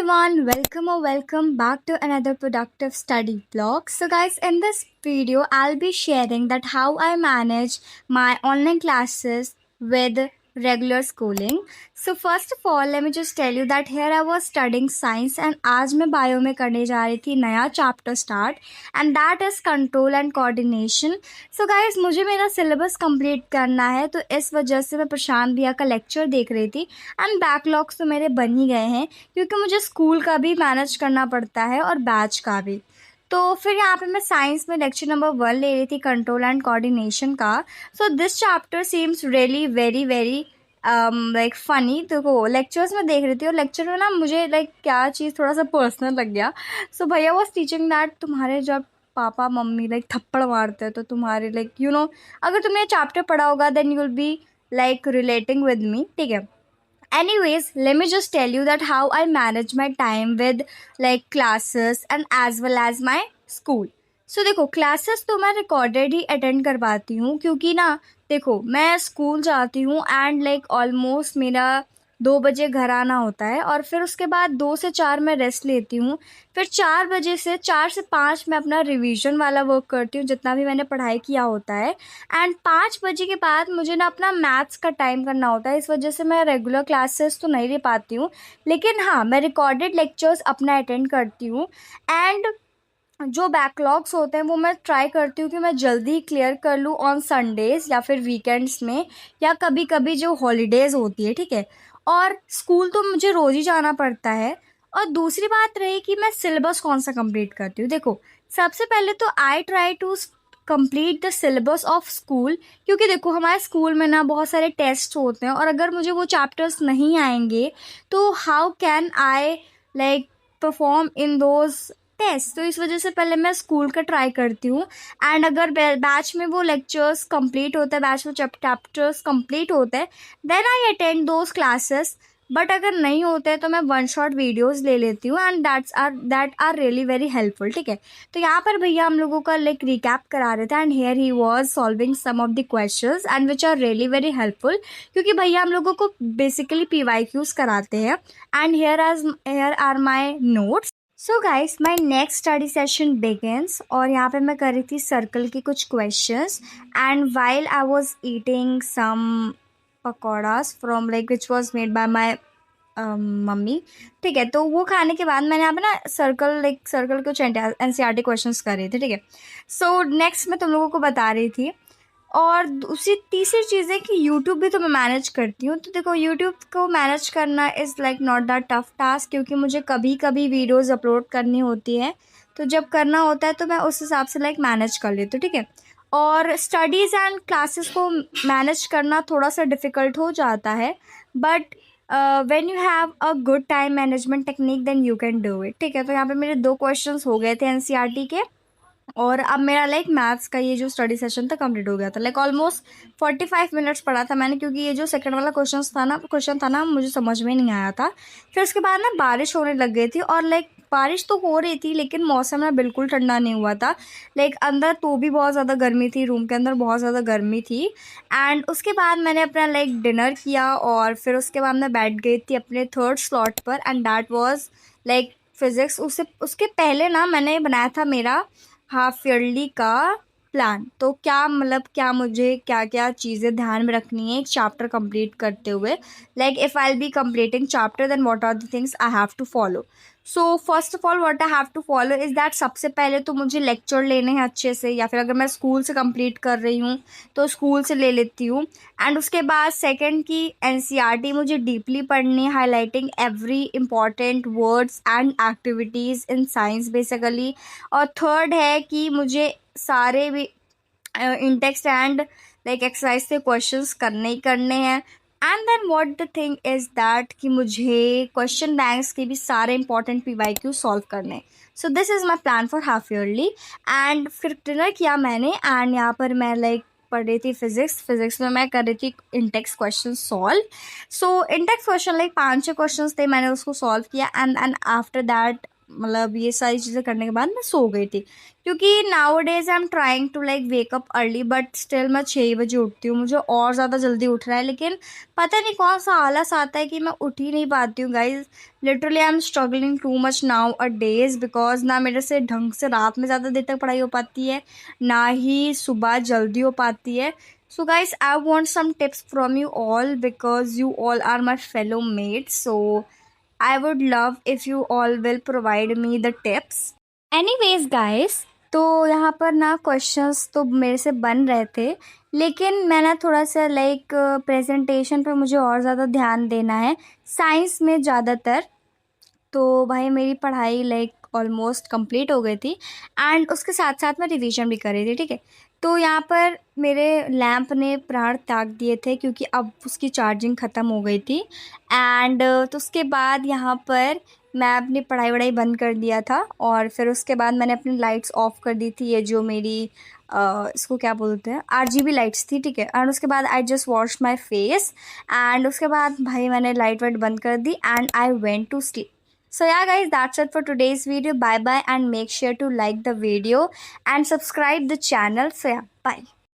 everyone, welcome or welcome back to another productive study vlog. So guys, in this video I'll be sharing that how I manage my online classes with regular schooling. So first of all, let me just tell you that here I was studying science and आज मैं bio में करने जा रही थी नया chapter start and that is control and coordination. So guys मुझे मेरा सिलेबस कंप्लीट करना है तो इस वजह से मैं प्रशांत भैया का लेक्चर देख रही थी एंड बैकलॉग्स तो मेरे बन ही गए हैं क्योंकि मुझे स्कूल का भी मैनेज करना पड़ता है और बैच का भी। तो फिर यहाँ पे मैं साइंस में लेक्चर नंबर 1 ले रही थी कंट्रोल एंड कोऑर्डिनेशन का। So this chapter seems really very very like funny. देखो लेक्चर्स में देख रही थी और लेक्चर में ना मुझे लाइक क्या चीज़ थोड़ा सा पर्सनल लग गया। सो भैया वॉज टीचिंग दैट तुम्हारे जब पापा मम्मी लाइक थप्पड़ मारते हैं तो तुम्हारे लाइक अगर तुमने ये चैप्टर पढ़ा होगा then you will be like relating with me, ठीक है। Anyways, let me just tell you that how I manage my time with like classes and as well as my school. So देखो classes तो मैं recorded ही attend कर पाती हूँ क्योंकि ना देखो मैं स्कूल जाती हूँ एंड लाइक ऑलमोस्ट मेरा 2 बजे घर आना होता है और फिर उसके बाद 2 से 4 मैं रेस्ट लेती हूँ। फिर 4 बजे से 4 से 5 मैं अपना रिवीजन वाला वर्क करती हूँ जितना भी मैंने पढ़ाई किया होता है एंड 5 बजे के बाद मुझे ना अपना मैथ्स का टाइम करना होता है। इस वजह से मैं रेगुलर क्लासेस तो नहीं ले पाती हूँ, लेकिन हाँ मैं रिकॉर्डेड लेक्चर्स अपना अटेंड करती हूँ एंड जो बैकलॉग्स होते हैं वो मैं ट्राई करती हूँ कि मैं जल्दी क्लियर कर लूँ ऑन संडेज़ या फिर वीकेंड्स में या कभी कभी जो हॉलीडेज़ होती है, ठीक है। और स्कूल तो मुझे रोज़ ही जाना पड़ता है। और दूसरी बात रही कि मैं सिलेबस कौन सा कंप्लीट करती हूँ। देखो सबसे पहले तो I try to complete the syllabus of school क्योंकि देखो हमारे स्कूल में ना बहुत सारे टेस्ट होते हैं और अगर मुझे वो चैप्टर्स नहीं आएंगे तो how can I like perform in those test. तो इस वजह से पहले मैं स्कूल का ट्राई करती हूँ एंड अगर बैच में वो लेक्चर्स कंप्लीट होता है, बैच में चैप्टर्स कंप्लीट होते हैं then I attend those classes. But अगर नहीं होते हैं तो मैं 1 शॉट वीडियोस ले लेती हूँ and that are really very helpful, ठीक है। तो यहाँ पर भैया हम लोगों का लाइक रिकैप करा रहे थे and here he was solving some of the questions and which are really very helpful क्योंकि भैया हम लोगों को बेसिकली PYQs कराते हैं and here are my notes. So guys my next study session begins और यहाँ पे मैं कर रही थी सर्कल की कुछ questions and while I was eating some pakoras from like which was made by my mummy, ठीक है। तो वो खाने के बाद मैंने यहाँ पे ना सर्कल कुछ NCERT क्वेश्चंस कर रहे थे, ठीक है। सो नेक्स्ट मैं तुम लोगों को बता रही थी। और दूसरी तीसरी चीज़ है कि यूट्यूब भी तो मैं मैनेज करती हूँ। तो देखो यूट्यूब को मैनेज करना is like not that tough task क्योंकि मुझे कभी कभी वीडियोज़ अपलोड करनी होती है तो जब करना होता है तो मैं उस हिसाब से लाइक मैनेज कर लेती हूँ, ठीक है। और स्टडीज़ एंड क्लासेस को मैनेज करना थोड़ा सा डिफ़िकल्ट हो जाता है but when you have a good time management technique then you can do it, ठीक है। तो यहाँ पे मेरे 2 क्वेश्चंस हो गए थे NCERT के और अब मेरा लाइक मैथ्स का ये जो स्टडी सेशन था कंप्लीट हो गया था। लाइक ऑलमोस्ट 45 मिनट्स पढ़ा था मैंने क्योंकि ये जो सेकंड वाला क्वेश्चन था ना मुझे समझ में नहीं आया था। फिर उसके बाद ना बारिश होने लग गई थी और लाइक बारिश तो हो रही थी लेकिन मौसम ना बिल्कुल ठंडा नहीं हुआ था। लाइक अंदर तो भी बहुत ज़्यादा गर्मी थी, रूम के अंदर बहुत ज़्यादा गर्मी थी एंड उसके बाद मैंने अपना लाइक डिनर किया और फिर उसके बाद मैं बैठ गई थी अपने 3rd स्लॉट पर and that was like physics. उसके पहले ना मैंने बनाया था मेरा हाफ ईयरली का प्लान। तो क्या मुझे क्या क्या चीज़ें ध्यान में रखनी है एक चैप्टर कंप्लीट करते हुए। Like if I will be completing chapter then what are the things I have to follow. So first of all what I have to follow is that सबसे पहले तो मुझे लेक्चर लेने हैं अच्छे से या फिर अगर मैं स्कूल से कंप्लीट कर रही हूँ तो स्कूल से ले लेती हूँ एंड उसके बाद सेकंड की NCERT मुझे डीपली पढ़नी है highlighting every important words and activities in science basically. और थर्ड है कि मुझे सारे भी in text and like exercise से क्वेश्चंस करने ही करने हैं and then what the thing is that कि मुझे क्वेश्चन बैंक्स के भी सारे इंपॉर्टेंट PYQ सॉल्व करने हैं। So this is my plan for half yearly and फिर डिनर किया मैंने एंड यहाँ पर मैं लाइक पढ़ रही थी फिज़िक्स में मैं कर रही थी इंटेक्स क्वेश्चन सॉल्व। सो इंटेक्स क्वेश्चन लाइक 5-6 क्वेश्चन थे, मैंने उसको सॉल्व किया एंड आफ्टर दैट मतलब ये सारी चीज़ें करने के बाद मैं सो गई थी, क्योंकि nowadays I am trying to like wake up early, but still मैं 6 बजे उठती हूँ। मुझे और ज़्यादा जल्दी उठना है, लेकिन पता नहीं कौन सा आलस आता है कि मैं उठ ही नहीं पाती हूँ guys. Literally I am struggling too much now a days, because ना मेरे से ढंग से रात में ज़्यादा देर तक पढ़ाई हो पाती है, ना ही सुबह जल्दी हो पाती है। So guys, I want some tips from you all because you all are my fellow mates. So I would love if you all will provide me the tips. Anyways guys, तो यहाँ पर ना क्वेश्चंस तो मेरे से बन रहे थे, लेकिन मैं ना थोड़ा सा लाइक प्रेजेंटेशन पे मुझे और ज़्यादा ध्यान देना है, साइंस में ज़्यादातर। तो भाई मेरी पढ़ाई लाइक ऑलमोस्ट कंप्लीट हो गई थी, एंड उसके साथ साथ मैं रिवीजन भी कर रही थी, ठीक है। तो यहाँ पर मेरे लैंप ने प्राण त्याग दिए थे, क्योंकि अब उसकी चार्जिंग ख़त्म हो गई थी। एंड तो उसके बाद यहाँ पर मैं अपनी पढ़ाई वढ़ाई बंद कर दिया था, और फिर उसके बाद मैंने अपनी लाइट्स ऑफ कर दी थी, ये जो मेरी इसको क्या बोलते हैं, RGB लाइट्स थी, ठीक है। एंड उसके बाद I just wash my face, and उसके बाद भाई मैंने लाइट वाइट बंद कर दी, and I went to sleep. So yeah guys, that's it for today's video. Bye bye, and make sure to like the video and subscribe the channel. So yeah, bye.